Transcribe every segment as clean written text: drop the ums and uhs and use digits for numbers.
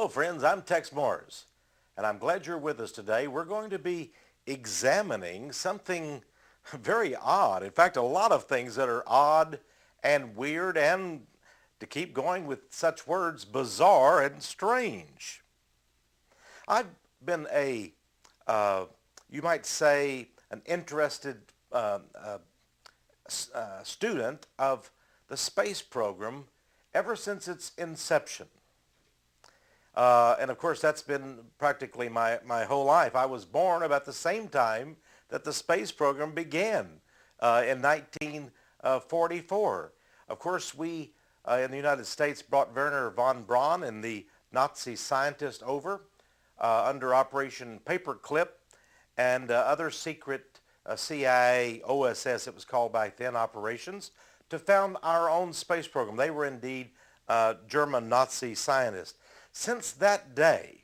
Hello friends, I'm Texe, and I'm glad you're with us today. We're going to be examining something very odd. In fact, a lot of things that are odd and weird and, to keep going with such words, bizarre and strange. I've been you might say, an interested student of the space program ever since its inception. And of course, that's been practically my whole life. I was born about the same time that the space program began in 1944. Of course, we in the United States brought Werner von Braun and the Nazi scientist over under Operation Paperclip and other secret CIA, OSS, it was called back then, operations, to found our own space program. They were indeed German Nazi scientists. Since that day,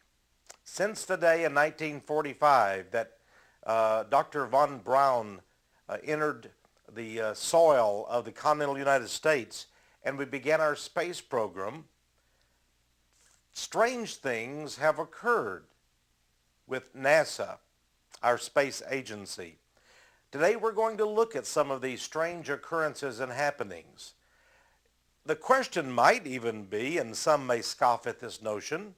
since the day in 1945 that Dr. von Braun entered the soil of the continental United States and we began our space program, strange things have occurred with NASA, our space agency. Today we're going to look at some of these strange occurrences and happenings. The question might even be, and some may scoff at this notion,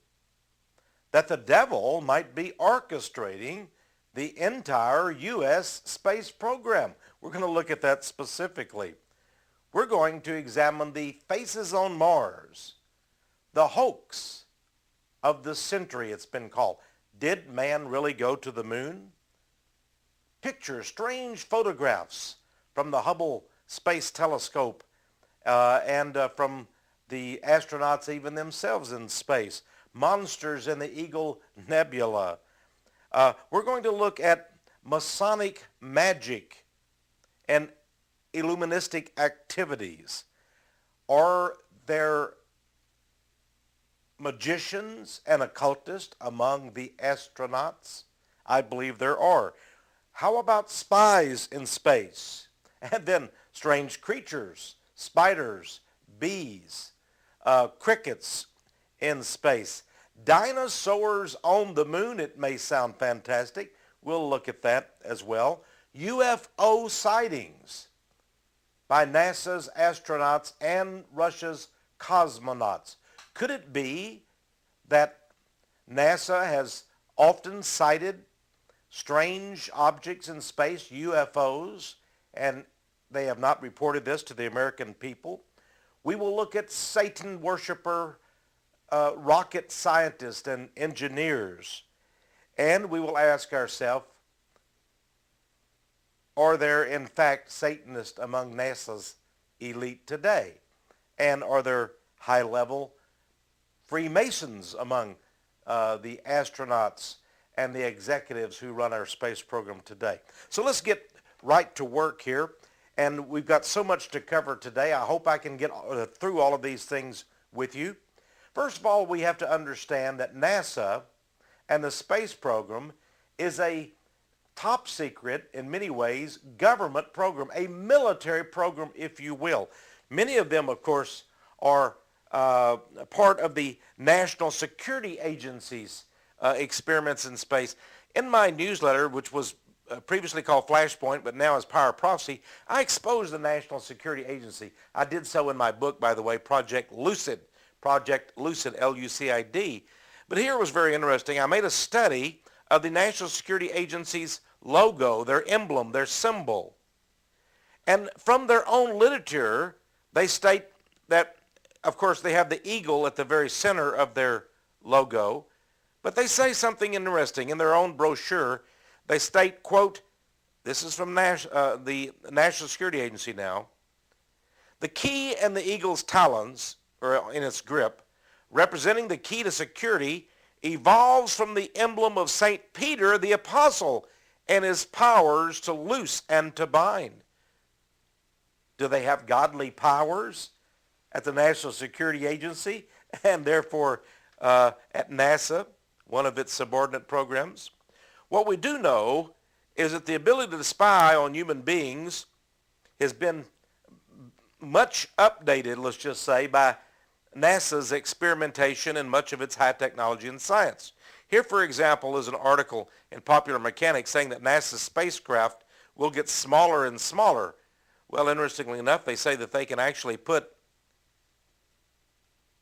that the devil might be orchestrating the entire U.S. space program. We're going to look at that specifically. We're going to examine the faces on Mars, the hoax of the century it's been called. Did man really go to the moon? Pictures, strange photographs from the Hubble Space Telescope and from the astronauts even themselves in space. Monsters in the Eagle Nebula. We're going to look at Masonic magic and Illuministic activities. Are there magicians and occultists among the astronauts? I believe there are. How about spies in space? And then strange creatures, spiders, bees, crickets in space. Dinosaurs on the moon, it may sound fantastic. We'll look at that as well. UFO sightings by NASA's astronauts and Russia's cosmonauts. Could it be that NASA has often cited strange objects in space, UFOs, and they have not reported this to the American people? We will look at Satan worshiper rocket scientists and engineers, and we will ask ourselves, are there in fact Satanists among NASA's elite today? And are there high-level Freemasons among the astronauts and the executives who run our space program today? So let's get right to work here. And we've got so much to cover today. I hope I can get through all of these things with you. First of all, we have to understand that NASA and the space program is a top secret, in many ways, government program, a military program, if you will. Many of them, of course, are part of the National Security Agency's experiments in space. In my newsletter, which was previously called Flashpoint, but now is Power of Prophecy, I exposed the National Security Agency. I did so in my book, by the way, Project Lucid, L-U-C-I-D. But here was very interesting. I made a study of the National Security Agency's logo, their emblem, their symbol. And from their own literature, they state that, of course, they have the eagle at the very center of their logo. But they say something interesting. In their own brochure, they state, quote, this is from the National Security Agency now, the key and the eagle's talons, or in its grip, representing the key to security, evolves from the emblem of St. Peter the Apostle and his powers to loose and to bind. Do they have godly powers at the National Security Agency and therefore at NASA, one of its subordinate programs? What we do know is that the ability to spy on human beings has been much updated, let's just say, by NASA's experimentation and much of its high technology and science. Here, for example, is an article in Popular Mechanics saying that NASA's spacecraft will get smaller and smaller. Well, interestingly enough, they say that they can actually put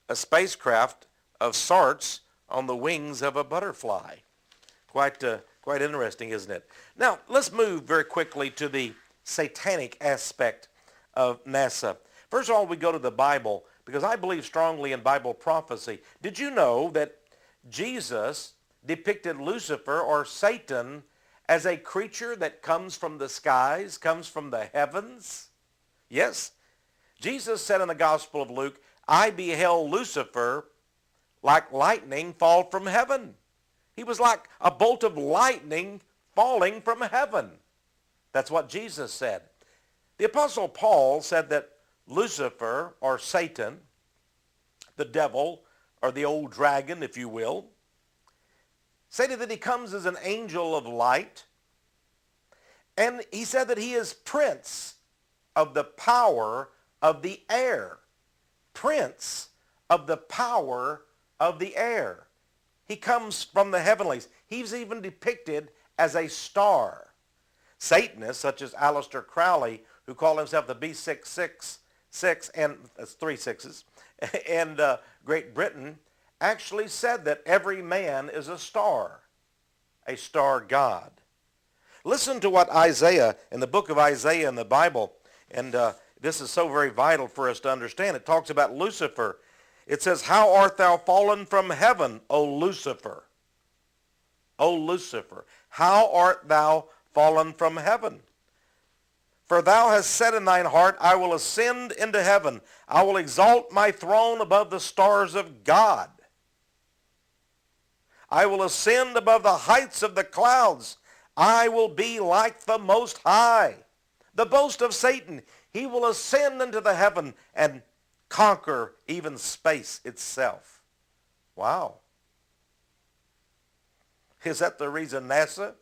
a spacecraft of sorts on the wings of a butterfly. Quite interesting, isn't it? Now, let's move very quickly to the satanic aspect of NASA. First of all, we go to the Bible, because I believe strongly in Bible prophecy. Did you know that Jesus depicted Lucifer, or Satan, as a creature that comes from the skies, comes from the heavens? Yes. Jesus said in the Gospel of Luke, I beheld Lucifer like lightning fall from heaven. He was like a bolt of lightning falling from heaven. That's what Jesus said. The Apostle Paul said that Lucifer, or Satan, the devil, or the old dragon, if you will, stated that he comes as an angel of light. And he said that he is prince of the power of the air. Prince of the power of the air. He comes from the heavenlies. He's even depicted as a star. Satanists, such as Aleister Crowley, who called himself the B666, and that's 3 sixes, and Great Britain, actually said that every man is a star god. Listen to what Isaiah, in the book of Isaiah in the Bible, and this is so very vital for us to understand. It talks about Lucifer. It says, how art thou fallen from heaven, O Lucifer? O Lucifer, how art thou fallen from heaven? For thou hast said in thine heart, I will ascend into heaven. I will exalt my throne above the stars of God. I will ascend above the heights of the clouds. I will be like the Most High. The boast of Satan, he will ascend into the heaven and conquer even space itself. Wow. Is that the reason NASA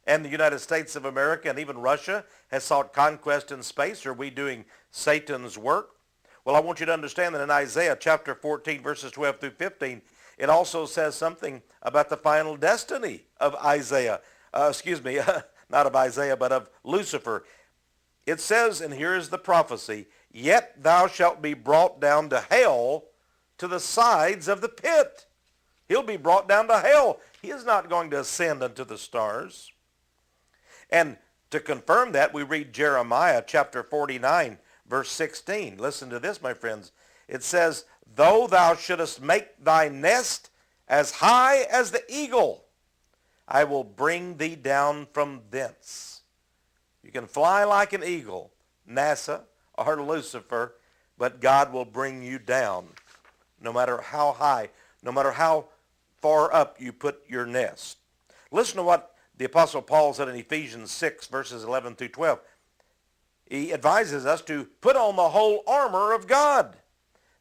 and the United States of America and even Russia has sought conquest in space? Are we doing Satan's work? Well, I want you to understand that in Isaiah chapter 14, verses 12 through 15, it also says something about the final destiny of Isaiah. Not of Isaiah, but of Lucifer. It says, and here is the prophecy, yet thou shalt be brought down to hell, to the sides of the pit. He'll be brought down to hell. He is not going to ascend unto the stars. And to confirm that, we read Jeremiah chapter 49, verse 16. Listen to this, my friends. It says, though thou shouldest make thy nest as high as the eagle, I will bring thee down from thence. You can fly like an eagle, NASA or Lucifer, but God will bring you down no matter how high, no matter how far up you put your nest. Listen to what the Apostle Paul said in Ephesians 6, verses 11 through 12. He advises us to put on the whole armor of God,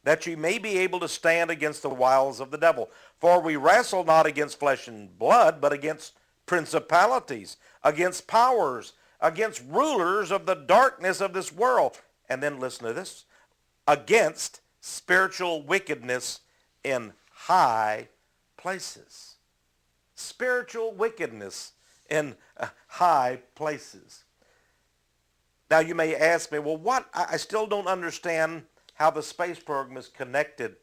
that you may be able to stand against the wiles of the devil. For we wrestle not against flesh and blood, but against principalities, against powers, against rulers of the darkness of this world. And then listen to this, against spiritual wickedness in high places. Spiritual wickedness in high places. Now you may ask me, well, I still don't understand how the space program is connected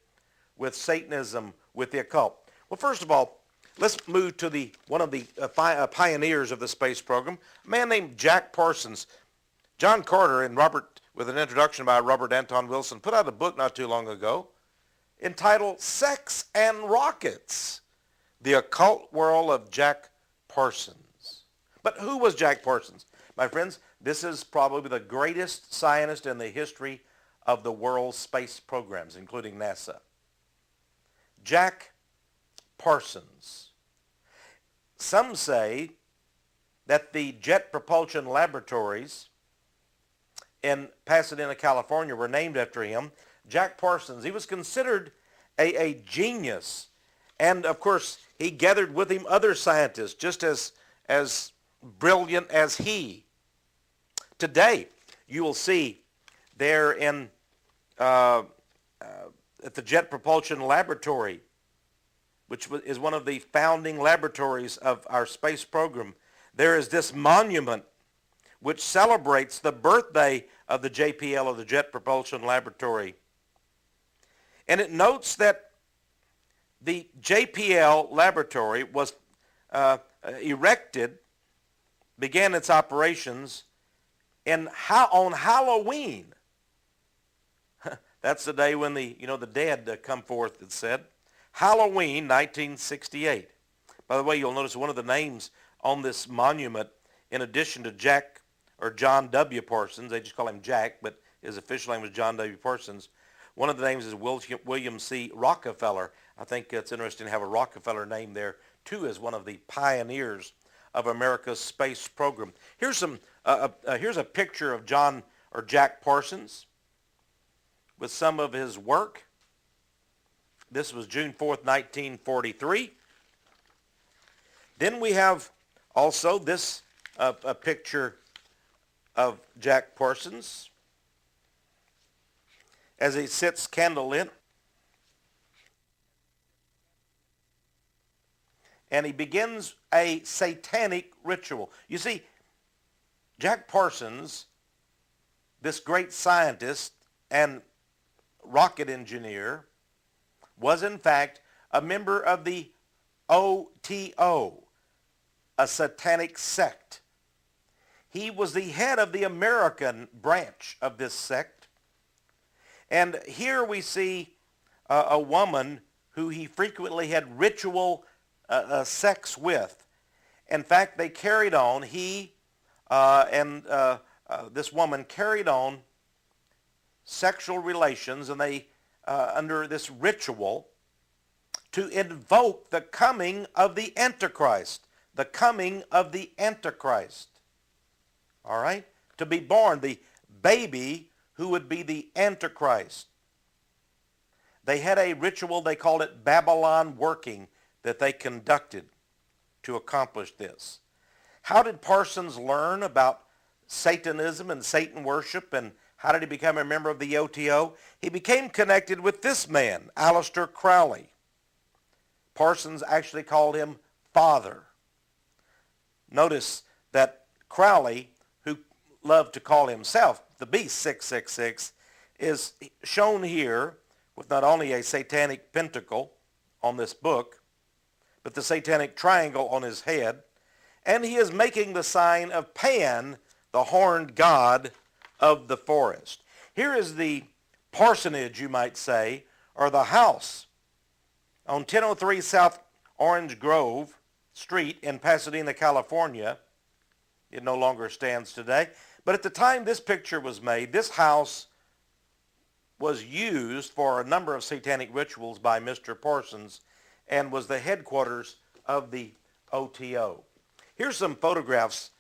with Satanism, with the occult. Well, first of all, let's move to one of the pioneers of the space program, a man named Jack Parsons. John Carter and with an introduction by Robert Anton Wilson, put out a book not too long ago entitled Sex and Rockets, The Occult World of Jack Parsons. But who was Jack Parsons? My friends, this is probably the greatest scientist in the history of the world's space programs, including NASA. Jack Parsons. Some say that the Jet Propulsion Laboratories in Pasadena, California were named after him. Jack Parsons, he was considered a genius. And of course, he gathered with him other scientists just as brilliant as he. Today, you will see there in at the Jet Propulsion Laboratory, which is one of the founding laboratories of our space program, there is this monument which celebrates the birthday of the JPL, or the Jet Propulsion Laboratory. And it notes that the JPL laboratory was erected, began its operations on Halloween. That's the day when the dead come forth, it said. Halloween, 1968. By the way, you'll notice one of the names on this monument, in addition to Jack or John W. Parsons, they just call him Jack, but his official name was John W. Parsons. One of the names is William C. Rockefeller. I think it's interesting to have a Rockefeller name there, too, as one of the pioneers of America's space program. Here's a picture of John or Jack Parsons with some of his work. This was June 4th, 1943. Then we have also this a picture of Jack Parsons as he sits candlelit, and he begins a satanic ritual. You see, Jack Parsons, this great scientist and rocket engineer, was in fact a member of the OTO, a satanic sect. He was the head of the American branch of this sect. And here we see a woman who he frequently had ritual sex with. In fact, they carried on, this woman carried on sexual relations, and they, under this ritual, to invoke the coming of the Antichrist. The coming of the Antichrist. All right? To be born, the baby who would be the Antichrist. They had a ritual, they called it Babylon working, that they conducted to accomplish this. How did Parsons learn about Satanism and Satan worship, and how did he become a member of the OTO? He became connected with this man, Aleister Crowley. Parsons actually called him Father. Notice that Crowley, who loved to call himself the Beast 666, is shown here with not only a satanic pentacle on this book, but the satanic triangle on his head, and he is making the sign of Pan, the horned god of the forest. Here is the parsonage, you might say, or the house on 1003 South Orange Grove Street in Pasadena, California. It no longer stands today. But at the time this picture was made, this house was used for a number of satanic rituals by Mr. Parsons and was the headquarters of the OTO. Here's some photographs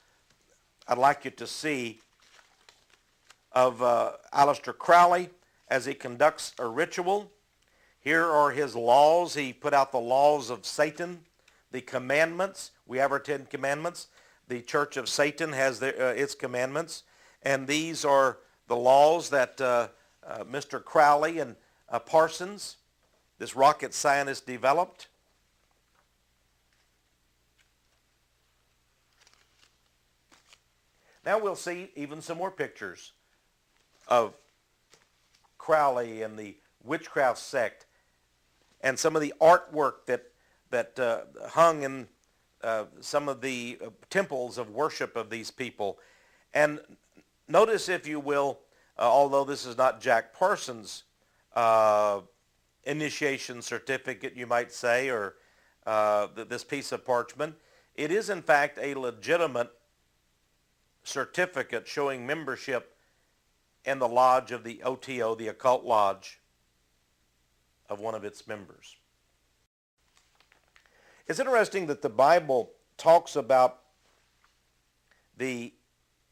I'd like you to see of Aleister Crowley as he conducts a ritual. Here are his laws. He put out the laws of Satan, the commandments. We have our 10 commandments. The Church of Satan has its commandments. And these are the laws that Mr. Crowley and Parsons, this rocket scientist, developed. Now we'll see even some more pictures of Crowley and the witchcraft sect, and some of the artwork that hung in some of the temples of worship of these people. And notice, if you will, although this is not Jack Parsons' initiation certificate, you might say, or this piece of parchment, it is in fact a legitimate certificate showing membership in the lodge of the OTO, the occult lodge of one of its members. It's interesting that the Bible talks about the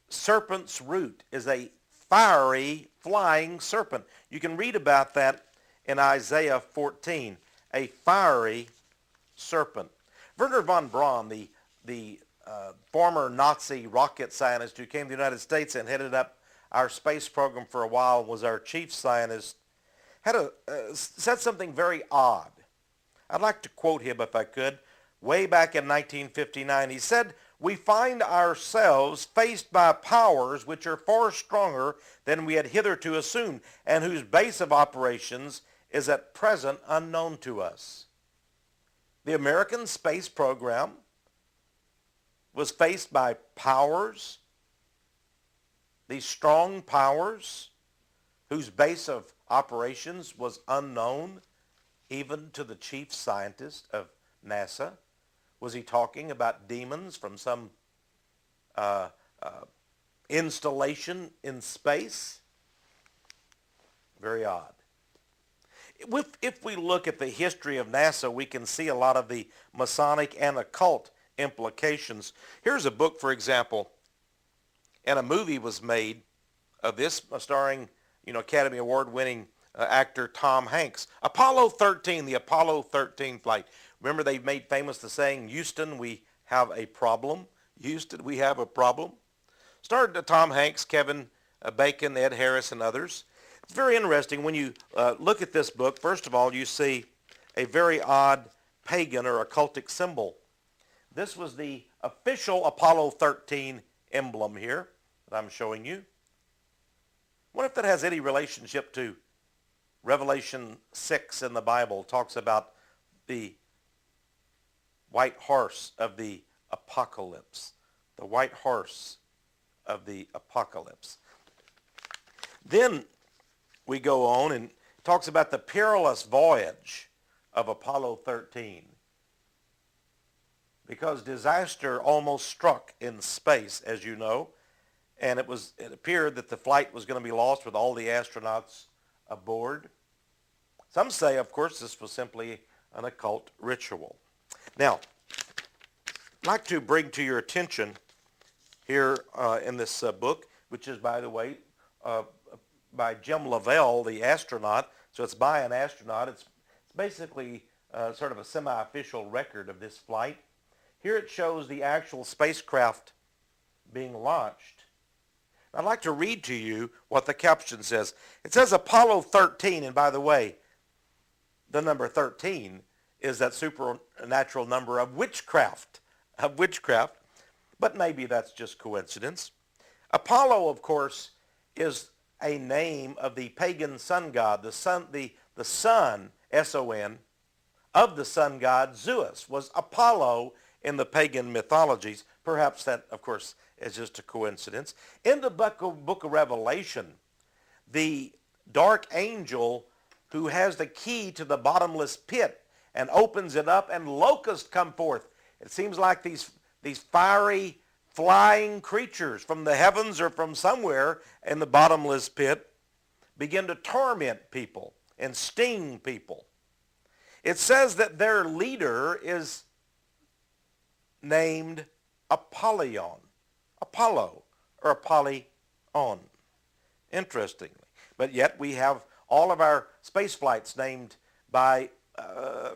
serpent's root is a fiery flying serpent. You can read about that in Isaiah 14, a fiery serpent. Wernher von Braun, the former Nazi rocket scientist who came to the United States and headed up our space program for a while, was our chief scientist, said something very odd. I'd like to quote him if I could. Way back in 1959, he said, "We find ourselves faced by powers which are far stronger than we had hitherto assumed, and whose base of operations is at present unknown to us." The American space program was faced by powers, these strong powers, whose base of operations was unknown even to the chief scientist of NASA. Was he talking about demons from some installation in space? Very odd. If we look at the history of NASA, we can see a lot of the Masonic and occult implications. Here's a book, for example, and a movie was made of this, starring, Academy Award-winning actor Tom Hanks. Apollo 13, the Apollo 13 flight. Remember, they made famous the saying, "Houston, we have a problem." Houston, we have a problem. Starred Tom Hanks, Kevin Bacon, Ed Harris, and others. It's very interesting when you look at this book. First of all, you see a very odd pagan or occultic symbol. This was the official Apollo 13 emblem here that I'm showing you. I wonder if that has any relationship to Revelation 6 in the Bible. It talks about the white horse of the apocalypse. The white horse of the apocalypse. Then we go on and talks about the perilous voyage of Apollo 13. Because disaster almost struck in space, as you know, and it appeared that the flight was going to be lost with all the astronauts aboard. Some say, of course, this was simply an occult ritual. Now, I'd like to bring to your attention here in this book, which is, by the way, by Jim Lovell, the astronaut. So it's by an astronaut. It's basically sort of a semi-official record of this flight. Here it shows the actual spacecraft being launched. I'd like to read to you what the caption says. It says Apollo 13, and by the way, the number 13 is that supernatural number of witchcraft, but maybe that's just coincidence. Apollo, of course, is a name of the pagan sun god, the sun, S-O-N, of the sun god Zeus, was Apollo in the pagan mythologies. Perhaps that, of course, is just a coincidence. In the book of Revelation, the dark angel who has the key to the bottomless pit and opens it up, and locusts come forth. It seems like these fiery, flying creatures from the heavens or from somewhere in the bottomless pit begin to torment people and sting people. It says that their leader is named Apollo, or Apollyon, interestingly. But yet we have all of our space flights named by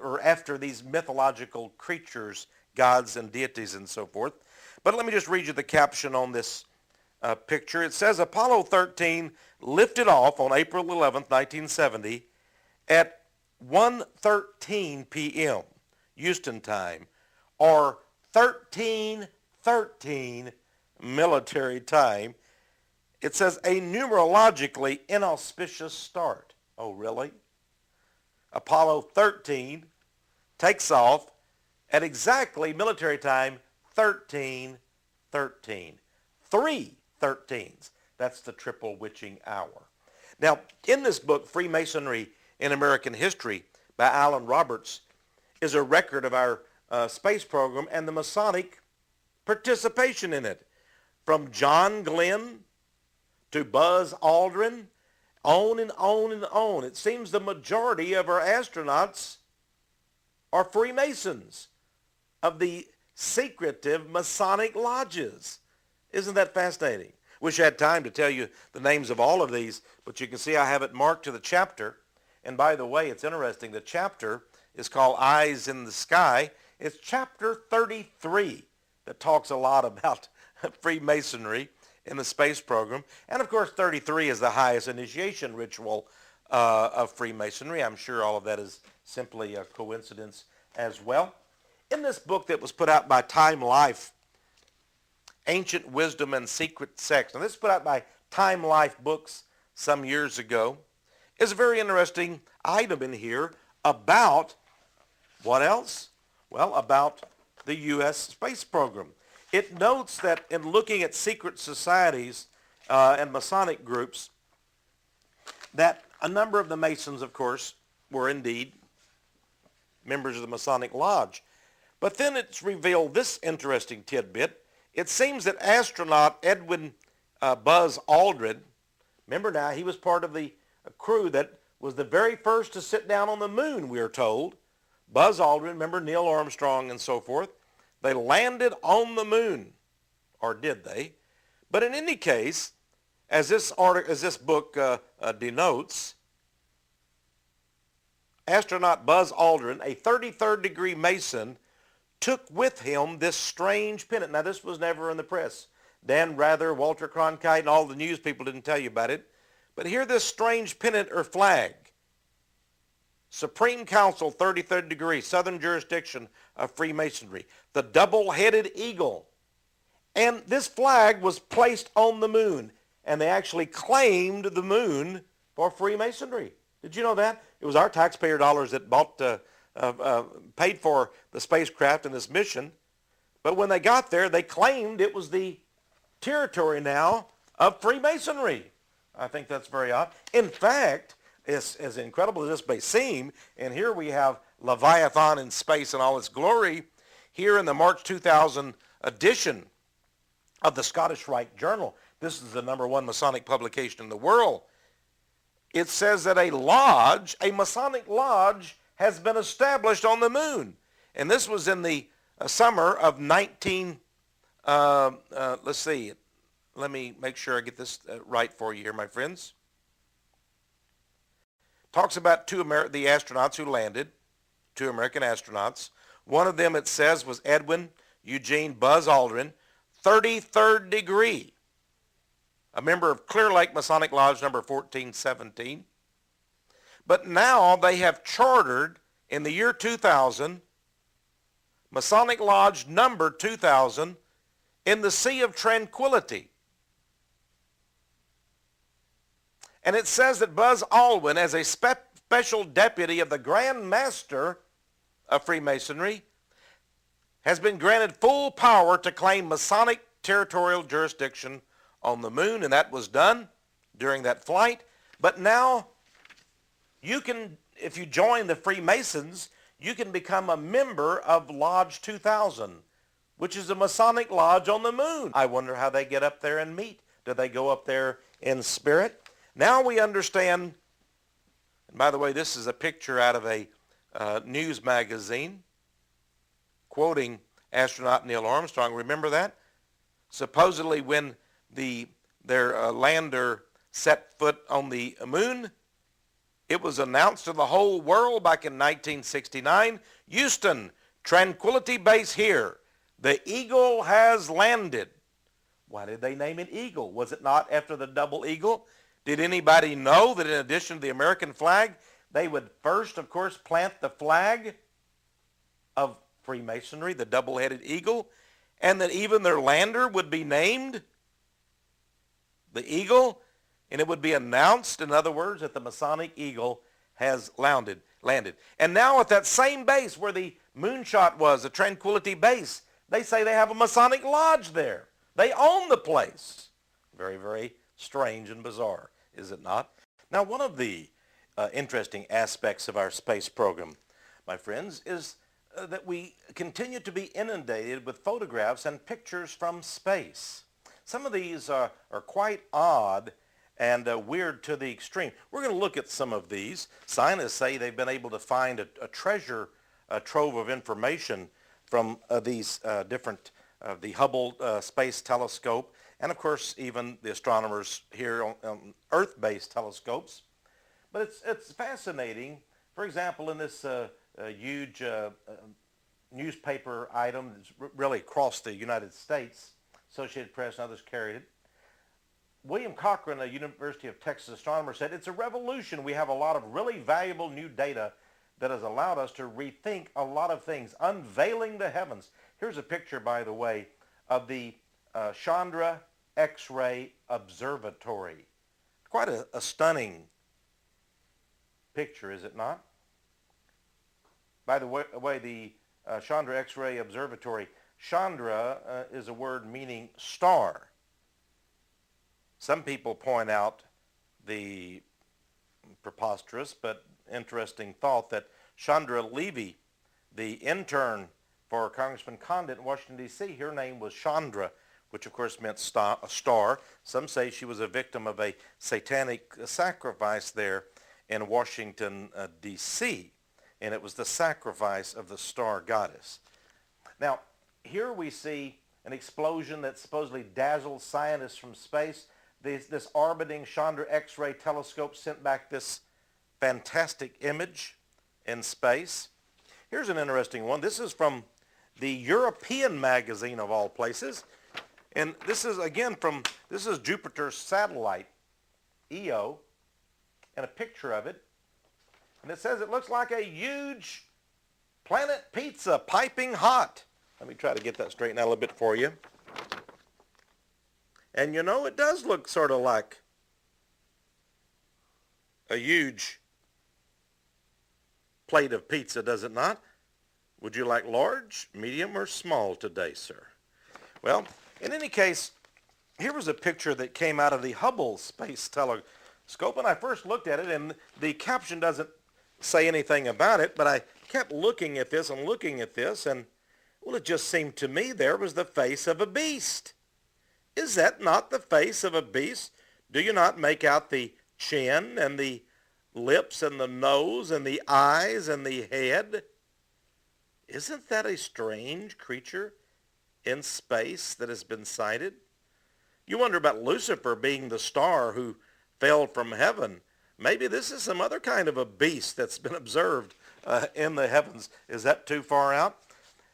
or after these mythological creatures, gods and deities and so forth. But let me just read you the caption on this picture. It says Apollo 13 lifted off on April 11th, 1970 at 1:13 p.m. Houston time, or 13:13 military time. It says a numerologically inauspicious start. Oh, really? Apollo 13 takes off at exactly military time 13:13. 3 13s. That's the triple witching hour. Now, in this book, Freemasonry in American History by Alan Roberts, is a record of our space program and the Masonic participation in it. From John Glenn to Buzz Aldrin, on and on and on. It seems the majority of our astronauts are Freemasons of the secretive Masonic lodges. Isn't that fascinating? Wish I had time to tell you the names of all of these, but you can see I have it marked to the chapter. And by the way, it's interesting, the chapter is called Eyes in the Sky. It's chapter 33 that talks a lot about Freemasonry in the space program. And of course, 33 is the highest initiation ritual of Freemasonry. I'm sure all of that is simply a coincidence as well. In this book that was put out by Time Life, Ancient Wisdom and Secret Sects, now this was put out by Time Life Books some years ago, is a very interesting item in here about what else? Well, about the U.S. space program. It notes that in looking at secret societies and Masonic groups, that a number of the Masons, of course, were indeed members of the Masonic Lodge. But then it's revealed this interesting tidbit. It seems that astronaut Edwin Buzz Aldrin, remember now, he was part of the crew that was the very first to sit down on the moon, we are told. Buzz Aldrin, remember Neil Armstrong and so forth. They landed on the moon, or did they? But in any case, as this book denotes, astronaut Buzz Aldrin, a 33rd degree Mason, took with him this strange pennant. Now, this was never in the press. Dan Rather, Walter Cronkite, and all the news people didn't tell you about it. But here this strange pennant or flag. Supreme Council, 33rd degree, Southern Jurisdiction of Freemasonry. The double-headed eagle. And this flag was placed on the moon. And they actually claimed the moon for Freemasonry. Did you know that? It was our taxpayer dollars that paid for the spacecraft and this mission. But when they got there, they claimed it was the territory now of Freemasonry. I think that's very odd. In fact, as incredible as this may seem, and here we have Leviathan in space in all its glory, here in the March 2000 edition of the Scottish Rite Journal, this is the #1 Masonic publication in the world, it says that a Masonic lodge, has been established on the moon. And this was in the summer of let's see, let me make sure I get this right for you here, my friends. Talks about the astronauts who landed, 2 American astronauts. One of them, it says, was Edwin Eugene Buzz Aldrin, 33rd degree, a member of Clear Lake Masonic Lodge number 1417. But now they have chartered in the year 2000, Masonic Lodge number 2000 in the Sea of Tranquility. And it says that Buzz Aldrin, as a special deputy of the Grand Master of Freemasonry, has been granted full power to claim Masonic territorial jurisdiction on the moon, and that was done during that flight. But now you can, if you join the Freemasons, you can become a member of Lodge 2000, which is a Masonic lodge on the moon. I wonder how they get up there and meet. Do they go up there in spirit? Now we understand, and by the way, this is a picture out of a news magazine quoting astronaut Neil Armstrong. Remember that? Supposedly when their lander set foot on the moon, it was announced to the whole world back in 1969, Houston, Tranquility Base here. The Eagle has landed. Why did they name it Eagle? Was it not after the double eagle? Did anybody know that in addition to the American flag, they would first, of course, plant the flag of Freemasonry, the double-headed eagle, and that even their lander would be named the Eagle, and it would be announced, in other words, that the Masonic Eagle has landed. And now at that same base where the moonshot was, the Tranquility Base, they say they have a Masonic lodge there. They own the place. Very, very strange and bizarre, is it not? Now, one of the interesting aspects of our space program, my friends, is that we continue to be inundated with photographs and pictures from space. Some of these are quite odd and weird to the extreme. We're going to look at some of these. Scientists say they've been able to find a treasure trove of information from these different, the Hubble Space Telescope, and of course even the astronomers here on Earth-based telescopes. But it's fascinating. For example, in this huge newspaper item that's really across the United States, Associated Press and others carried it, William Cochran, a University of Texas astronomer, said, it's a revolution. We have a lot of really valuable new data that has allowed us to rethink a lot of things, unveiling the heavens. Here's a picture, by the way, of the Chandra X-ray Observatory. Quite a stunning picture, is it not? By the way, the Chandra X-ray Observatory, Chandra is a word meaning star. Some people point out the preposterous but interesting thought that Chandra Levy, the intern for Congressman Condit in Washington, D.C., her name was Chandra, which of course meant a star. Some say she was a victim of a satanic sacrifice there in Washington, D.C., and it was the sacrifice of the star goddess. Now, here we see an explosion that supposedly dazzled scientists from space. This orbiting Chandra X-ray telescope sent back this fantastic image in space. Here's an interesting one. This is from the European magazine of all places. And this is, again, this is Jupiter's satellite, Io, and a picture of it. And it says it looks like a huge planet pizza piping hot. Let me try to get that straightened out a little bit for you. And you know, it does look sort of like a huge plate of pizza, does it not? Would you like large, medium, or small today, sir? Well, in any case, here was a picture that came out of the Hubble Space Telescope, and I first looked at it, and the caption doesn't say anything about it, but I kept looking at this, and well, it just seemed to me there was the face of a beast. Is that not the face of a beast? Do you not make out the chin and the lips and the nose and the eyes and the head? Isn't that a strange creature in space that has been sighted? You wonder about Lucifer being the star who fell from heaven. Maybe this is some other kind of a beast that's been observed in the heavens. Is that too far out?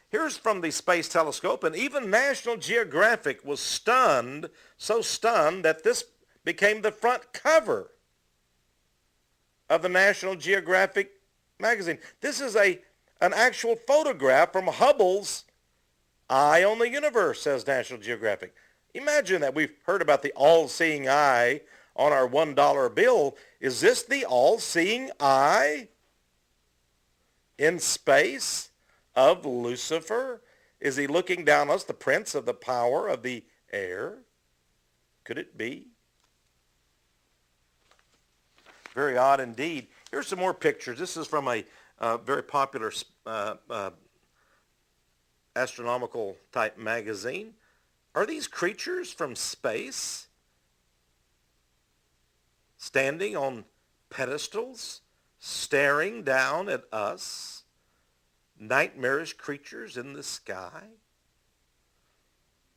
Here's from the Space Telescope, and even National Geographic was stunned, so stunned that this became the front cover of the National Geographic magazine. This is an actual photograph from Hubble's Eye on the Universe, says National Geographic. Imagine that. We've heard about the all-seeing eye on our $1 bill. Is this the all-seeing eye in space of Lucifer? Is he looking down on us, the prince of the power of the air? Could it be? Very odd indeed. Here's some more pictures. This is from a very popular astronomical type magazine. Are these creatures from space standing on pedestals, staring down at us? Nightmarish creatures in the sky?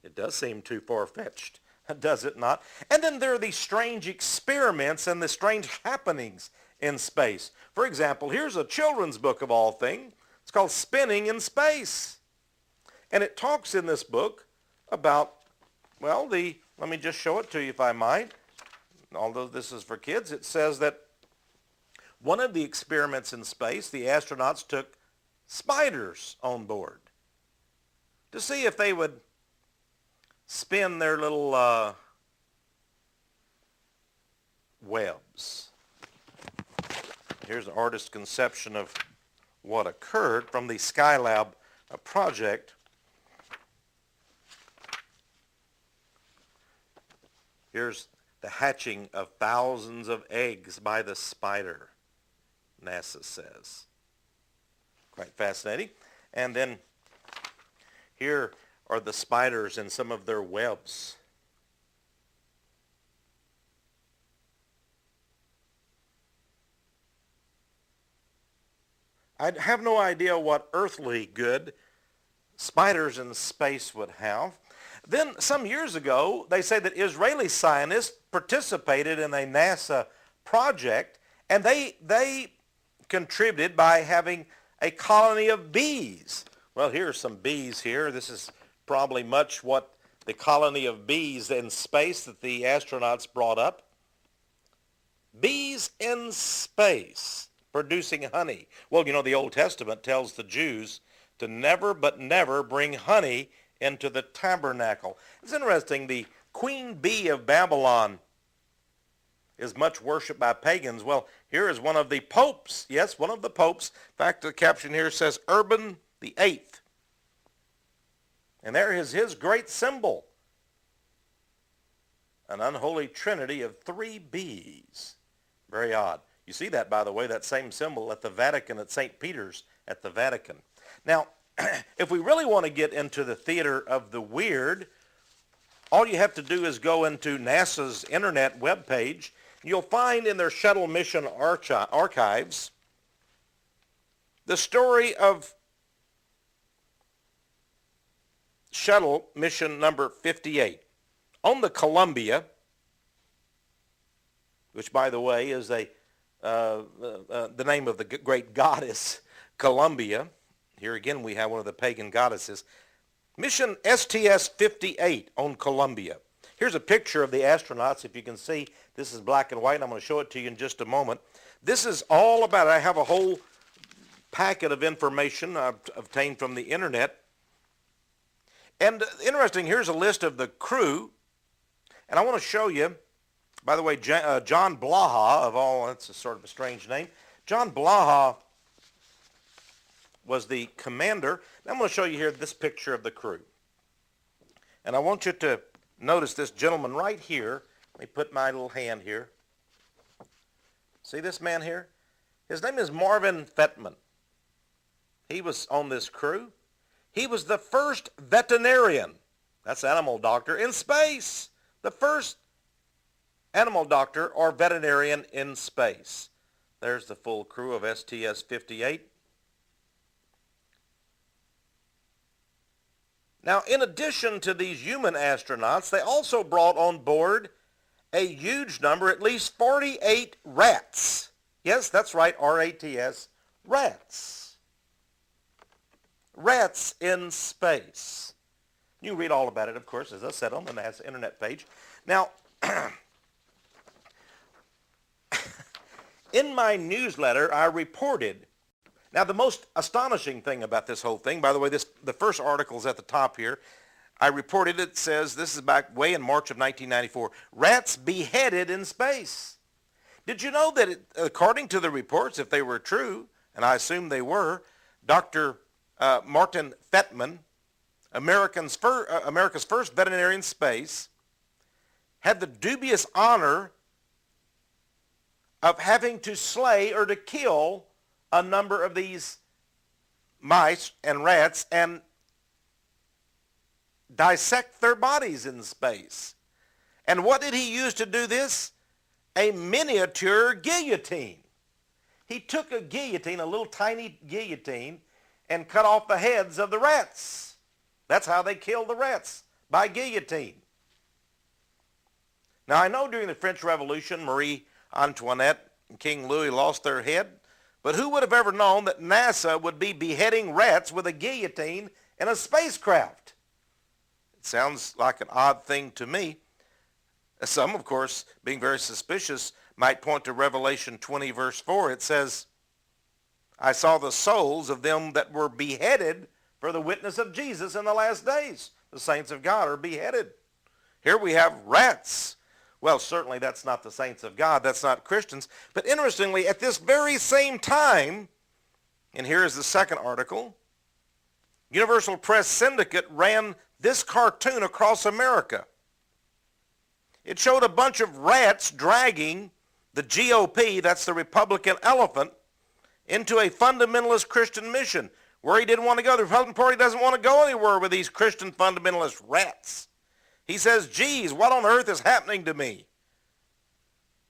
It does seem too far-fetched, does it not? And then there are these strange experiments and the strange happenings in space. For example, here's a children's book of all things. It's called Spinning in Space. And it talks in this book about, well, let me just show it to you if I might. Although this is for kids, it says that one of the experiments in space, the astronauts took spiders on board to see if they would spin their little webs. Here's an artist's conception of what occurred from the Skylab project. Here's the hatching of thousands of eggs by the spider, NASA says. Quite fascinating. And then here are the spiders and some of their webs. I have no idea what earthly good spiders in space would have. Then some years ago, they say that Israeli scientists participated in a NASA project, and they contributed by having a colony of bees. Well, here are some bees here. This is probably much what the colony of bees in space that the astronauts brought up. Bees in space producing honey. Well, you know, the Old Testament tells the Jews to never but never bring honey into the tabernacle. It's interesting, the queen bee of Babylon is much worshipped by pagans. Well, here is one of the popes. Yes, one of the popes. In fact, the caption here says Urban the Eighth. And there is his great symbol, an unholy trinity of three bees. Very odd. You see that, by the way, that same symbol at the Vatican, at St. Peter's at the Vatican. Now, if we really want to get into the theater of the weird, all you have to do is go into NASA's internet webpage. You'll find in their shuttle mission archives the story of shuttle mission number 58 on the Columbia, which, by the way, is the name of the great goddess Columbia. Here again we have one of the pagan goddesses. Mission STS-58 on Columbia. Here's a picture of the astronauts. If you can see, this is black and white, and I'm going to show it to you in just a moment. This is all about it. I have a whole packet of information I've obtained from the internet. And interesting, here's a list of the crew. And I want to show you, by the way, John Blaha, of all, that's a sort of a strange name. John Blaha was the commander. Now I'm going to show you here this picture of the crew. And I want you to notice this gentleman right here. Let me put my little hand here. See this man here? His name is Marvin Fettman. He was on this crew. He was the first veterinarian, that's animal doctor, in space. The first animal doctor or veterinarian in space. There's the full crew of STS-58. Now, in addition to these human astronauts, they also brought on board a huge number, at least 48 rats. Yes, that's right, R-A-T-S, rats. Rats in space. You can read all about it, of course, as I said, on the NASA internet page. Now, in my newsletter, I reported. Now, the most astonishing thing about this whole thing, by the way, the first article is at the top here. I reported, it says, this is back way in March of 1994, rats beheaded in space. Did you know that, according to the reports, if they were true, and I assume they were, Dr. Martin Fettman, America's first veterinarian in space, had the dubious honor of having to slay or to kill a number of these mice and rats and dissect their bodies in space. And what did he use to do this? A miniature guillotine. He took a guillotine, a little tiny guillotine, and cut off the heads of the rats. That's how they killed the rats, by guillotine. Now, I know during the French Revolution, Marie Antoinette and King Louis lost their head, but who would have ever known that NASA would be beheading rats with a guillotine in a spacecraft? It sounds like an odd thing to me. Some, of course, being very suspicious, might point to Revelation 20, verse 4. It says, I saw the souls of them that were beheaded for the witness of Jesus in the last days. The saints of God are beheaded. Here we have rats. Well, certainly that's not the saints of God. That's not Christians. But interestingly, at this very same time, and here is the second article, Universal Press Syndicate ran this cartoon across America. It showed a bunch of rats dragging the GOP, that's the Republican elephant, into a fundamentalist Christian mission where he didn't want to go. The Republican Party doesn't want to go anywhere with these Christian fundamentalist rats. He says, geez, what on earth is happening to me?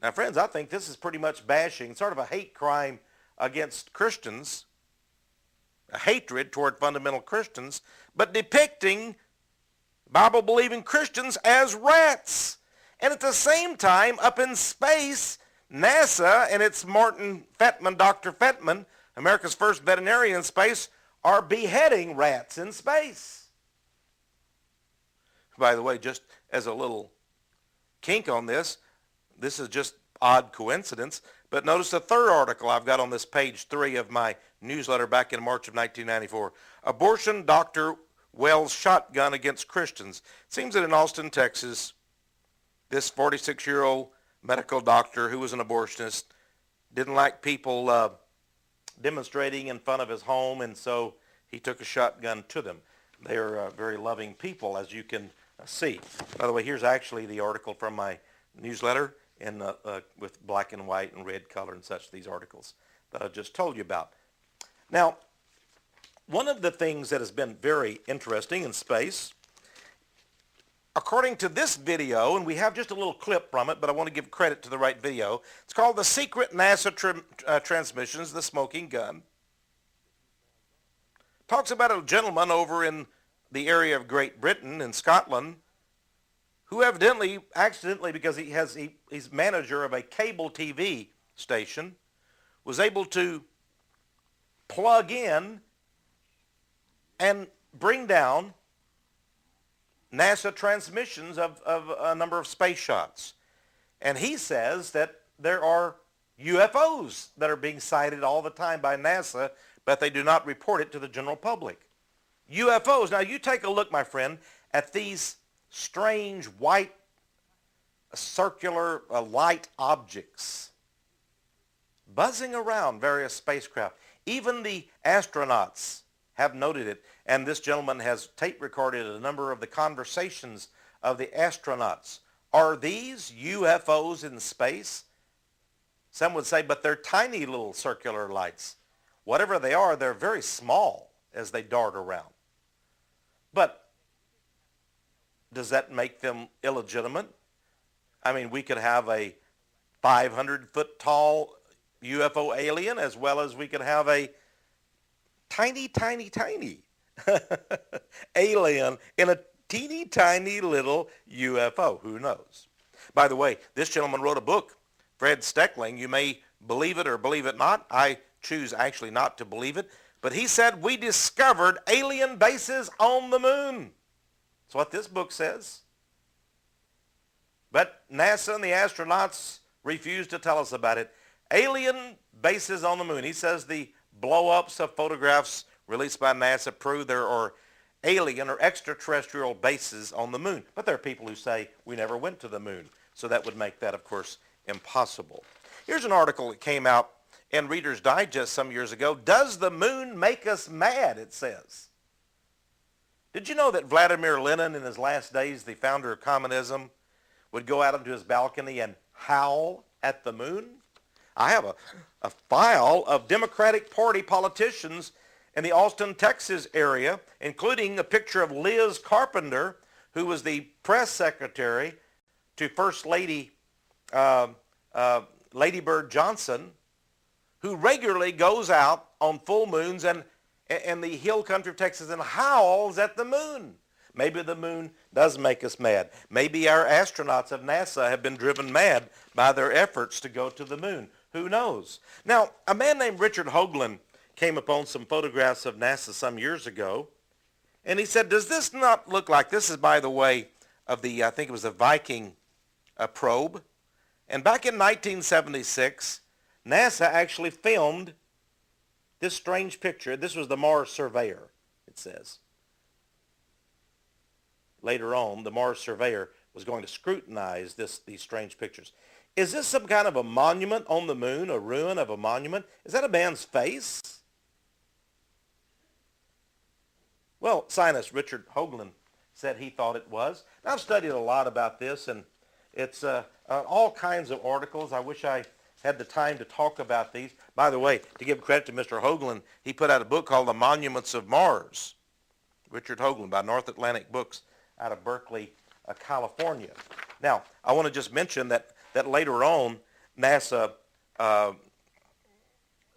Now, friends, I think this is pretty much bashing, sort of a hate crime against Christians, a hatred toward fundamental Christians, but depicting Bible-believing Christians as rats. And at the same time, up in space, NASA and its Martin Fettman, Dr. Fettman, America's first veterinarian in space, are beheading rats in space. By the way, just as a little kink on this is just odd coincidence, but notice the third article I've got on this page 3 of my newsletter back in March of 1994. Abortion doctor wells shotgun against Christians. It seems that in Austin, Texas, this 46-year-old medical doctor who was an abortionist didn't like people demonstrating in front of his home, and so he took a shotgun to them. They're very loving people, as you can see. By the way, here's actually the article from my newsletter in with black and white and red color and such, these articles that I just told you about. Now, one of the things that has been very interesting in space, according to this video, and we have just a little clip from it, but I want to give credit to the right video. It's called The Secret NASA Transmissions, the Smoking Gun. Talks about a gentleman over in the area of Great Britain in Scotland who evidently, accidentally, because he's manager of a cable TV station, was able to plug in and bring down NASA transmissions of a number of space shots. And he says that there are UFOs that are being sighted all the time by NASA, but they do not report it to the general public. UFOs. Now you take a look, my friend, at these strange white circular light objects buzzing around various spacecraft. Even the astronauts have noted it, and this gentleman has tape recorded a number of the conversations of the astronauts. Are these UFOs in space? Some would say, but they're tiny little circular lights. Whatever they are, they're very small as they dart around. But does that make them illegitimate? I mean, we could have a 500-foot tall UFO alien as well as we could have a tiny, tiny, tiny alien in a teeny tiny little UFO. Who knows? By the way, this gentleman wrote a book, Fred Steckling. You may believe it or believe it not. I choose actually not to believe it. But he said, we discovered alien bases on the moon. That's what this book says. But NASA and the astronauts refused to tell us about it. Alien bases on the moon. He says the blow-ups of photographs released by NASA prove there are alien or extraterrestrial bases on the moon. But there are people who say we never went to the moon. So that would make that, of course, impossible. Here's an article that came out in Reader's Digest some years ago. Does the moon make us mad? It says. Did you know that Vladimir Lenin in his last days, the founder of communism, would go out onto his balcony and howl at the moon? I have a file of Democratic Party politicians in the Austin, Texas area, including a picture of Liz Carpenter, who was the press secretary to First Lady Lady Bird Johnson, who regularly goes out on full moons and in the hill country of Texas and howls at the moon. Maybe the moon does make us mad. Maybe our astronauts of NASA have been driven mad by their efforts to go to the moon. Who knows? Now, a man named Richard Hoagland came upon some photographs of NASA some years ago, and he said, does this not look like, this is, by the way, of the, I think it was the Viking probe. And back in 1976, NASA actually filmed this strange picture. This was the Mars Surveyor, it says. Later on, the Mars Surveyor was going to scrutinize these strange pictures. Is this some kind of a monument on the moon, a ruin of a monument? Is that a man's face? Well, scientist Richard Hoagland said he thought it was. And I've studied a lot about this, and it's all kinds of articles. I wish I had the time to talk about these. By the way, to give credit to Mr. Hoagland, he put out a book called The Monuments of Mars. Richard Hoagland by North Atlantic Books out of Berkeley, California. Now, I want to just mention that later on, NASA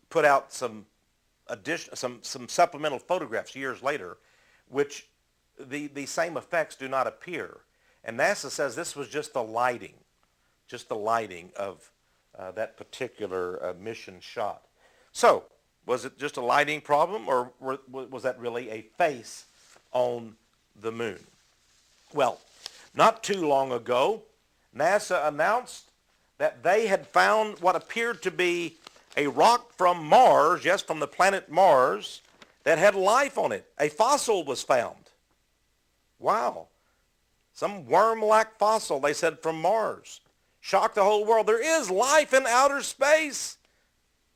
put out some supplemental photographs years later, which the same effects do not appear. And NASA says this was just the lighting of that particular mission shot. So, was it just a lighting problem, or was that really a face on the moon? Well, Not too long ago, NASA announced that they had found what appeared to be a rock from Mars, yes, from the planet Mars, that had life on it. A fossil was found. Wow. Some worm-like fossil, they said, from Mars. Shocked the whole world. There is life in outer space.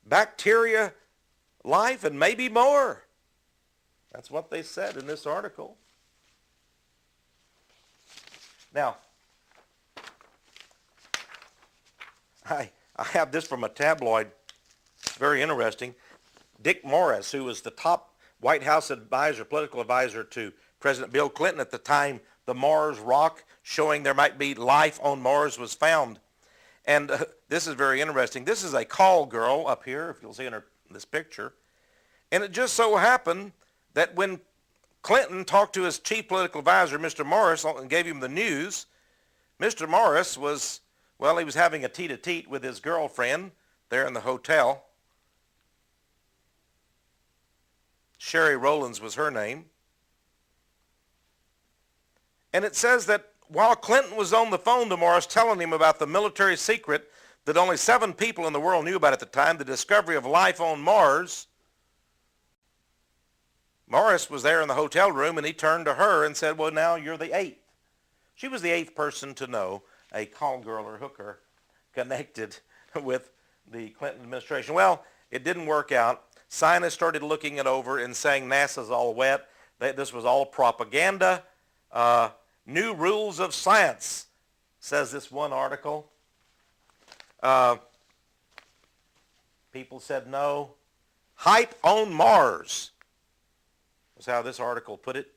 Bacteria, life, and maybe more. That's what they said in this article. Now, I have this from a tabloid. It's very interesting. Dick Morris, who was the top White House advisor, political advisor to President Bill Clinton at the time the Mars rock showing there might be life on Mars was found. And this is very interesting. This is a call girl up here, if you'll see in this picture. And it just so happened that when Clinton talked to his chief political advisor, Mr. Morris, and gave him the news, Mr. Morris was, well, he was having a tete-a-tete with his girlfriend there in the hotel. Sherry Rowlands was her name. And it says that while Clinton was on the phone to Morris telling him about the military secret that only 7 people in the world knew about at the time, the discovery of life on Mars, Morris was there in the hotel room and he turned to her and said, well, now you're the 8th. She was the 8th person to know a call girl or hooker connected with the Clinton administration. Well, it didn't work out. Scientists started looking it over and saying NASA's all wet. This was all propaganda. New rules of science, says this one article. People said no. Hype on Mars was how this article put it.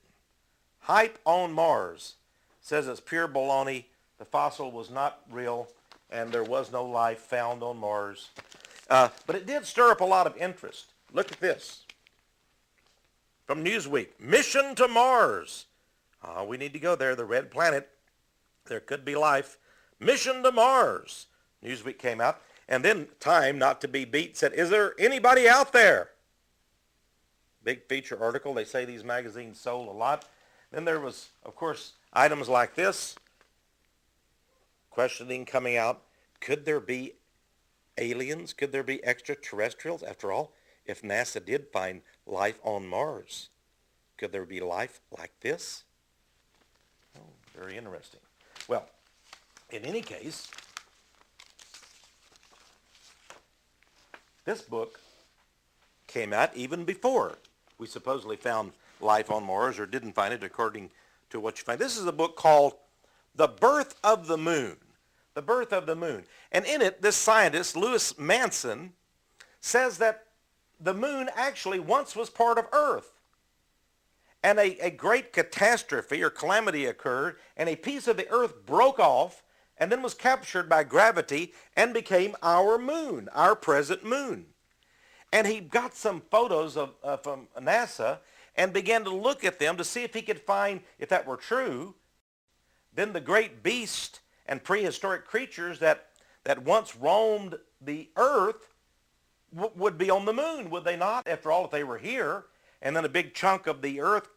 Hype on Mars says it's pure baloney. The fossil was not real, and there was no life found on Mars. But it did stir up a lot of interest. Look at this. From Newsweek, Mission to Mars. We need to go there, the red planet. There could be life. Mission to Mars. Newsweek came out. And then Time, not to be beat, said, is there anybody out there? Big feature article. They say these magazines sold a lot. Then there was, of course, items like this. Questioning coming out. Could there be aliens? Could there be extraterrestrials? After all, if NASA did find life on Mars, could there be life like this? Oh, very interesting. Well, in any case, this book came out even before we supposedly found life on Mars, or didn't find it according to what you find. This is a book called The Birth of the Moon. The Birth of the Moon. And in it, this scientist, Louis Manson, says that the moon actually once was part of Earth. And a great catastrophe or calamity occurred, and a piece of the Earth broke off and then was captured by gravity and became our moon, our present moon. And he got some photos from NASA and began to look at them to see if he could find, if that were true, then the great beast and prehistoric creatures that once roamed the Earth would be on the moon, would they not? After all, if they were here, and then a big chunk of the Earth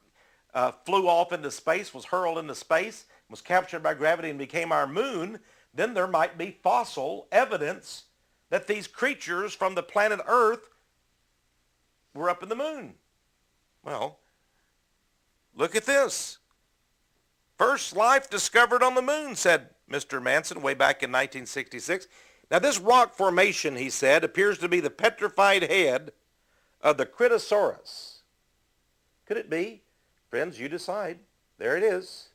flew off into space, was hurled into space, was captured by gravity and became our moon, then there might be fossil evidence that these creatures from the planet Earth were up in the moon. Well, look at this. First life discovered on the moon, said Mr. Manson way back in 1966. Now this rock formation, he said, appears to be the petrified head of the Critosaurus. Could it be? Friends, you decide. There it is.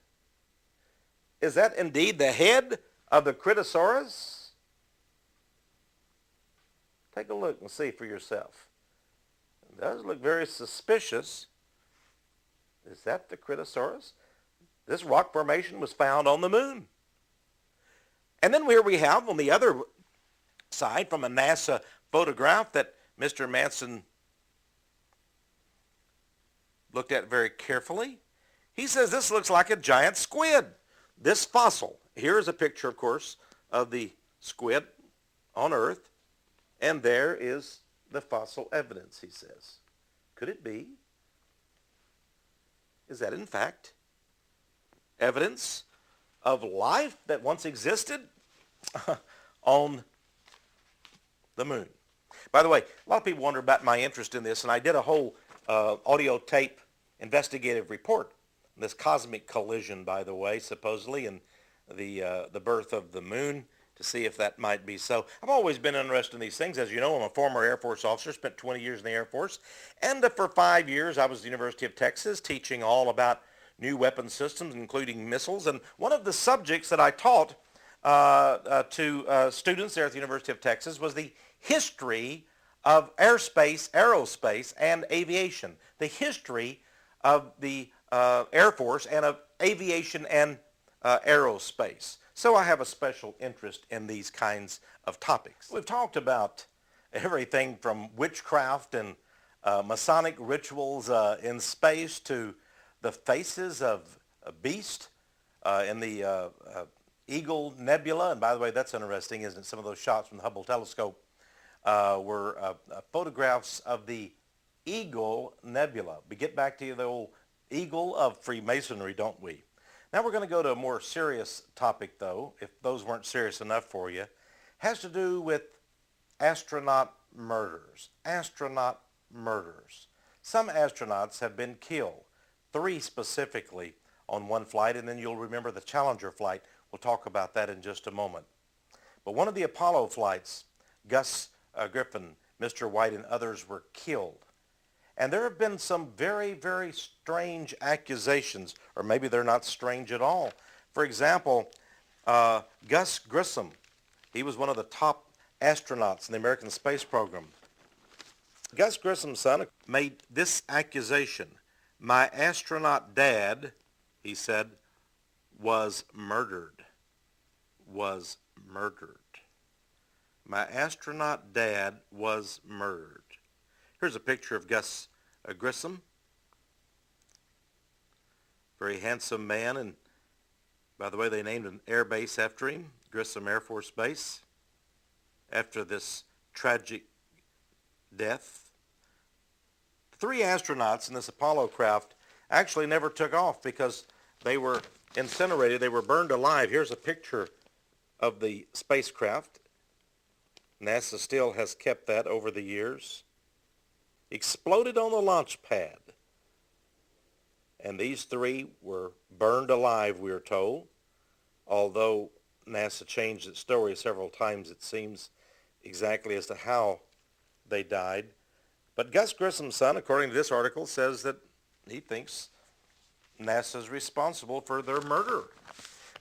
Is that indeed the head of the Critosaurus? Take a look and see for yourself. It does look very suspicious. Is that the Critosaurus? This rock formation was found on the moon. And then here we have on the other side from a NASA photograph that Mr. Manson looked at very carefully. He says this looks like a giant squid. This fossil. Here is a picture, of course, of the squid on Earth. And there is the fossil evidence, he says. Could it be? Is that in fact evidence of life that once existed on the moon. By the way, a lot of people wonder about my interest in this, and I did a whole audio tape investigative report on this cosmic collision, by the way, supposedly, and the birth of the moon, to see if that might be so. I've always been interested in these things. As you know, I'm a former Air Force officer, spent 20 years in the Air Force, and for 5 years I was at the University of Texas teaching all about new weapon systems, including missiles. And one of the subjects that I taught to students there at the University of Texas was the history of airspace, aerospace, and aviation. The history of the Air Force and of aviation and aerospace. So I have a special interest in these kinds of topics. We've talked about everything from witchcraft and Masonic rituals in space to the faces of a beast in the Eagle Nebula. And by the way, that's interesting, isn't it? Some of those shots from the Hubble telescope were photographs of the Eagle Nebula. We get back to the old eagle of Freemasonry, don't we? Now we're going to go to a more serious topic, though, if those weren't serious enough for you. It has to do with astronaut murders. Astronaut murders. Some astronauts have been killed, 3 specifically on one flight, and then you'll remember the Challenger flight. We'll talk about that in just a moment. But one of the Apollo flights, Gus Griffin, Mr. White, and others were killed. And there have been some very, very strange accusations, or maybe they're not strange at all. For example, Gus Grissom, he was one of the top astronauts in the American space program. Gus Grissom's son made this accusation: "My astronaut dad," he said, "was murdered. Was murdered. My astronaut dad was murdered." Here's a picture of Gus Grissom. Very handsome man, and by the way, they named an air base after him, Grissom Air Force Base, after this tragic death. 3 astronauts in this Apollo craft actually never took off because they were incinerated. They were burned alive. Here's a picture of the spacecraft. NASA still has kept that over the years. Exploded on the launch pad. And these 3 were burned alive, we are told. Although NASA changed its story several times, it seems, exactly as to how they died. But Gus Grissom's son, according to this article, says that he thinks NASA's responsible for their murder.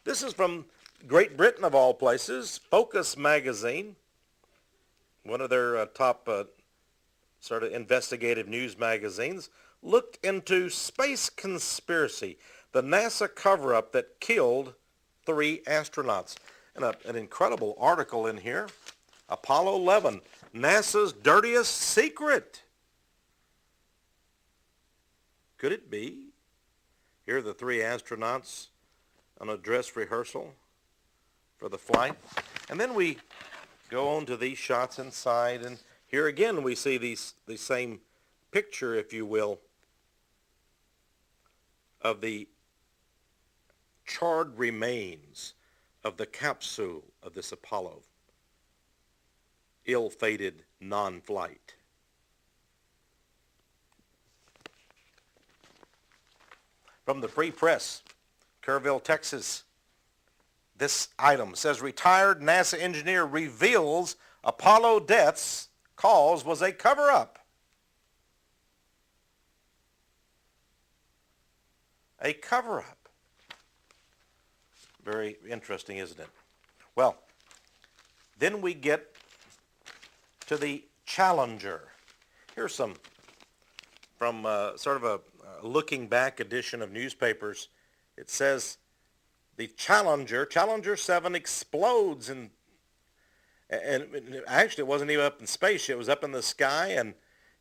This is from Great Britain, of all places. Focus magazine, one of their top sort of investigative news magazines, looked into space conspiracy, the NASA cover-up that killed 3 astronauts. And an incredible article in here, Apollo 11, NASA's dirtiest secret. Could it be? Here are the 3 astronauts on a dress rehearsal for the flight. And then we go on to these shots inside, and here again we see the same picture, if you will, of the charred remains of the capsule of this Apollo ill-fated non-flight. From the Free Press, Kerrville, Texas, this item says, retired NASA engineer reveals Apollo death's cause was a cover-up. A cover-up. Very interesting, isn't it? Well, then we get to the Challenger. Here's some from sort of a looking back edition of newspapers. It says the Challenger 7 explodes, and actually it wasn't even up in space. It was up in the sky and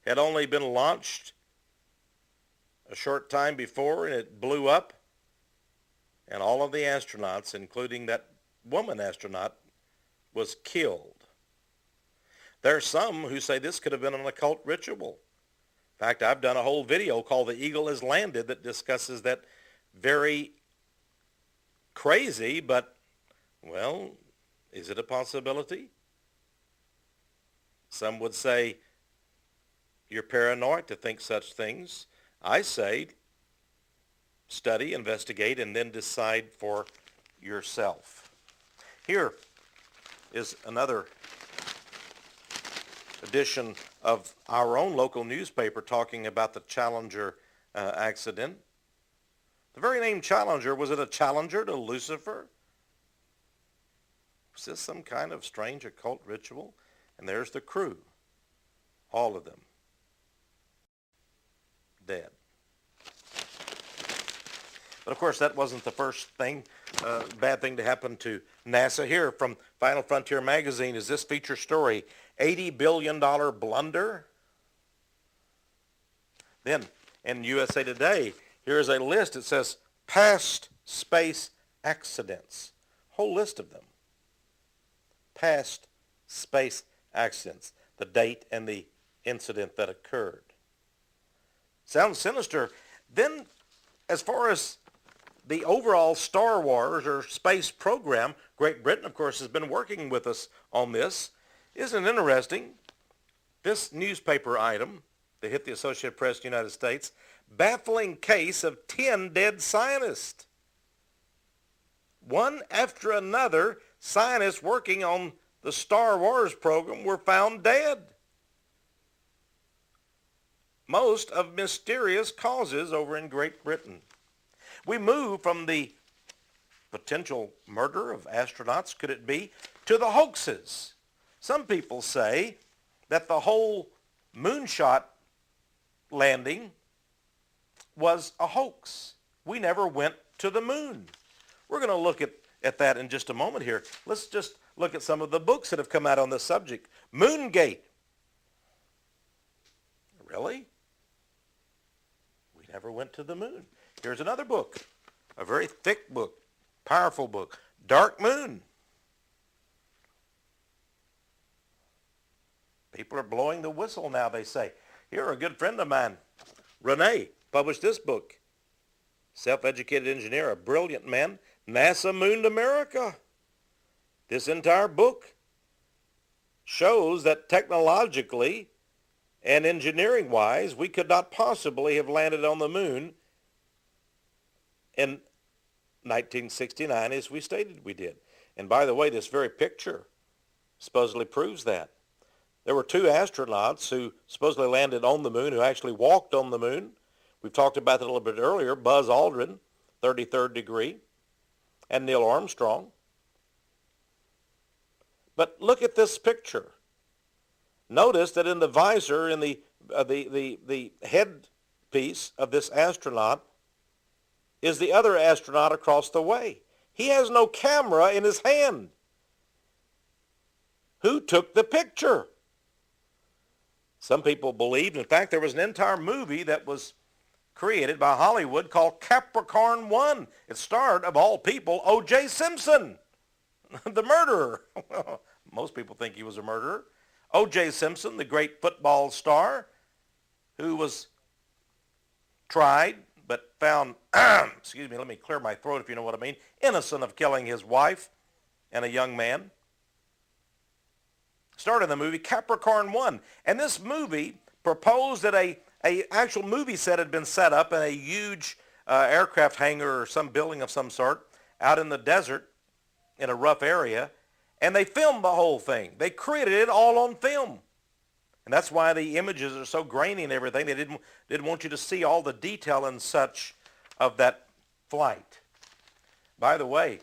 had only been launched a short time before, and it blew up. And all of the astronauts, including that woman astronaut, was killed. There are some who say this could have been an occult ritual. In fact, I've done a whole video called The Eagle Has Landed that discusses that very crazy, but, well, is it a possibility? Some would say you're paranoid to think such things. I say study, investigate, and then decide for yourself. Here is another edition of our own local newspaper talking about the Challenger accident. The very name Challenger, was it a challenger to Lucifer? Was this some kind of strange occult ritual? And there's the crew, all of them, dead. But of course, that wasn't the first thing, bad thing to happen to NASA. Here from Final Frontier magazine is this feature story, $80 billion blunder. Then in USA Today, here is a list. It says past space accidents. Whole list of them. Past space accidents. The date and the incident that occurred. Sounds sinister. Then, as far as the overall Star Wars or space program, Great Britain, of course, has been working with us on this. Isn't it interesting? This newspaper item that hit the Associated Press of the United States, baffling case of 10 dead scientists. One after another, scientists working on the Star Wars program were found dead. Most of mysterious causes over in Great Britain. We move from the potential murder of astronauts, could it be, to the hoaxes. Some people say that the whole moonshot landing was a hoax. We never went to the moon. We're going to look at that in just a moment here. Let's just look at some of the books that have come out on this subject. Moongate. Really? We never went to the moon. Here's another book, a very thick book, powerful book, Dark Moon. People are blowing the whistle now, they say. Here, a good friend of mine, Renee, published this book. Self-educated engineer, a brilliant man, NASA mooned America. This entire book shows that technologically and engineering-wise, we could not possibly have landed on the moon in 1969 as we stated we did. And by the way, this very picture supposedly proves that. There were two astronauts who supposedly landed on the moon, who actually walked on the moon. We've talked about that a little bit earlier. Buzz Aldrin, 33rd degree, and Neil Armstrong. But look at this picture. Notice that in the visor, in the headpiece of this astronaut, is the other astronaut across the way. He has no camera in his hand. Who took the picture? Some people believed, in fact, there was an entire movie that was created by Hollywood called Capricorn 1. It starred, of all people, O.J. Simpson, the murderer. Well, most people think he was a murderer. O.J. Simpson, the great football star, who was tried but found, excuse me, let me clear my throat if you know what I mean, innocent of killing his wife and a young man. Starred in the movie Capricorn 1. And this movie proposed that a actual movie set had been set up in a huge aircraft hangar or some building of some sort out in the desert in a rough area. And they filmed the whole thing. They created it all on film. And that's why the images are so grainy and everything. They didn't want you to see all the detail and such of that flight. By the way,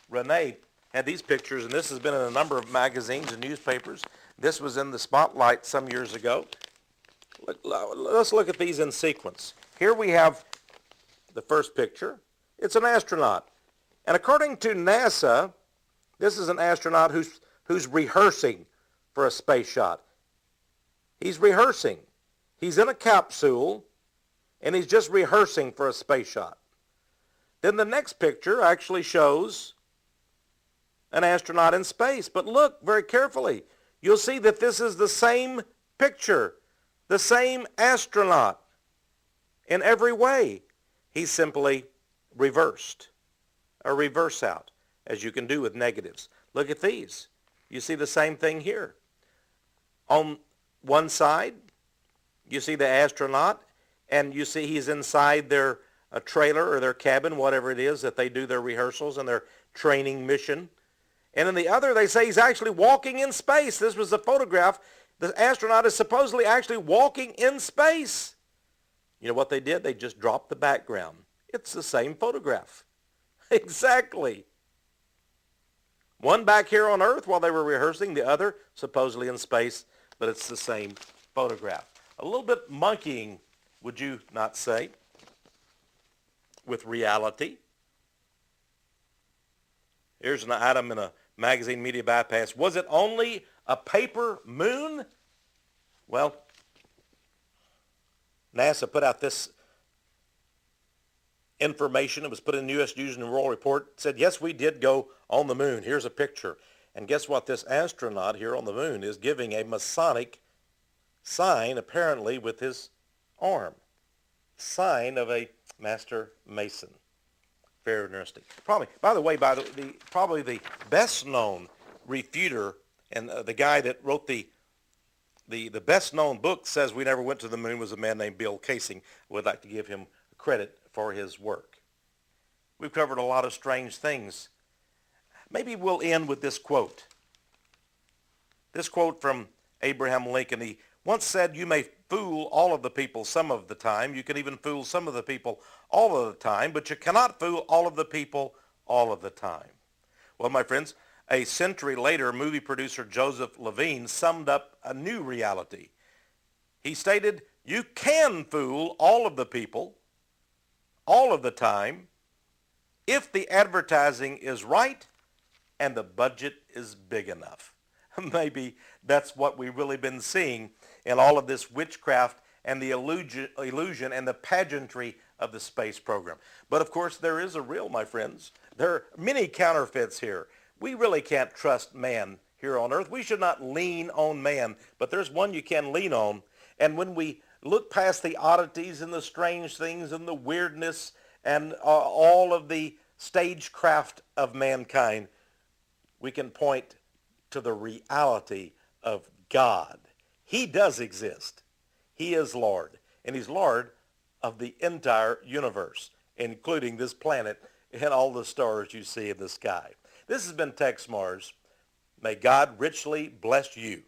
Renee had these pictures, and this has been in a number of magazines and newspapers. This was in the Spotlight some years ago. Let's look at these in sequence. Here we have the first picture. It's an astronaut. And according to NASA, this is an astronaut who's rehearsing for a space shot. He's rehearsing. He's in a capsule, and he's just rehearsing for a space shot. Then the next picture actually shows an astronaut in space. But look very carefully. You'll see that this is the same picture, the same astronaut in every way. He's simply reversed. a reverse out, as you can do with negatives. Look at these. You see the same thing here. On one side, you see the astronaut, and you see he's inside their trailer or their cabin, whatever it is that they do their rehearsals and their training mission. And in the other, they say he's actually walking in space. This was a photograph. The astronaut is supposedly actually walking in space. You know what they did? They just dropped the background. It's the same photograph. Exactly. One back here on Earth while they were rehearsing, the other supposedly in space, but it's the same photograph. A little bit monkeying, would you not say, with reality? Here's an item in a magazine, Media Bypass. Was it only a paper moon? Well, NASA put out this information. It was put in the U.S. News and World Report. It said, yes, we did go on the moon. Here's a picture. And guess what? This astronaut here on the moon is giving a Masonic sign, apparently, with his arm. Sign of a master mason. Very interesting. Probably, by the way, probably the best known refuter and the guy that wrote the best known book says we never went to the moon was a man named Bill Casing. Would like to give him credit for his work. We've covered a lot of strange things. Maybe we'll end with this quote. This quote from Abraham Lincoln. He once said, you may fool all of the people some of the time. You can even fool some of the people all of the time, but you cannot fool all of the people all of the time. Well, my friends, a century later, movie producer Joseph Levine summed up a new reality. He stated, you can fool all of the people all of the time if the advertising is right and the budget is big enough. Maybe that's what we've really been seeing in all of this witchcraft and the illusion and the pageantry of the space program. But of course, there is a real, my friends. There are many counterfeits here. We really can't trust man here on earth. We should not lean on man, but there's one you can lean on. And when we look past the oddities and the strange things and the weirdness and all of the stagecraft of mankind, we can point to the reality of God. He does exist. He is Lord, and he's Lord of the entire universe, including this planet and all the stars you see in the sky. This has been Texe Mars. May God richly bless you.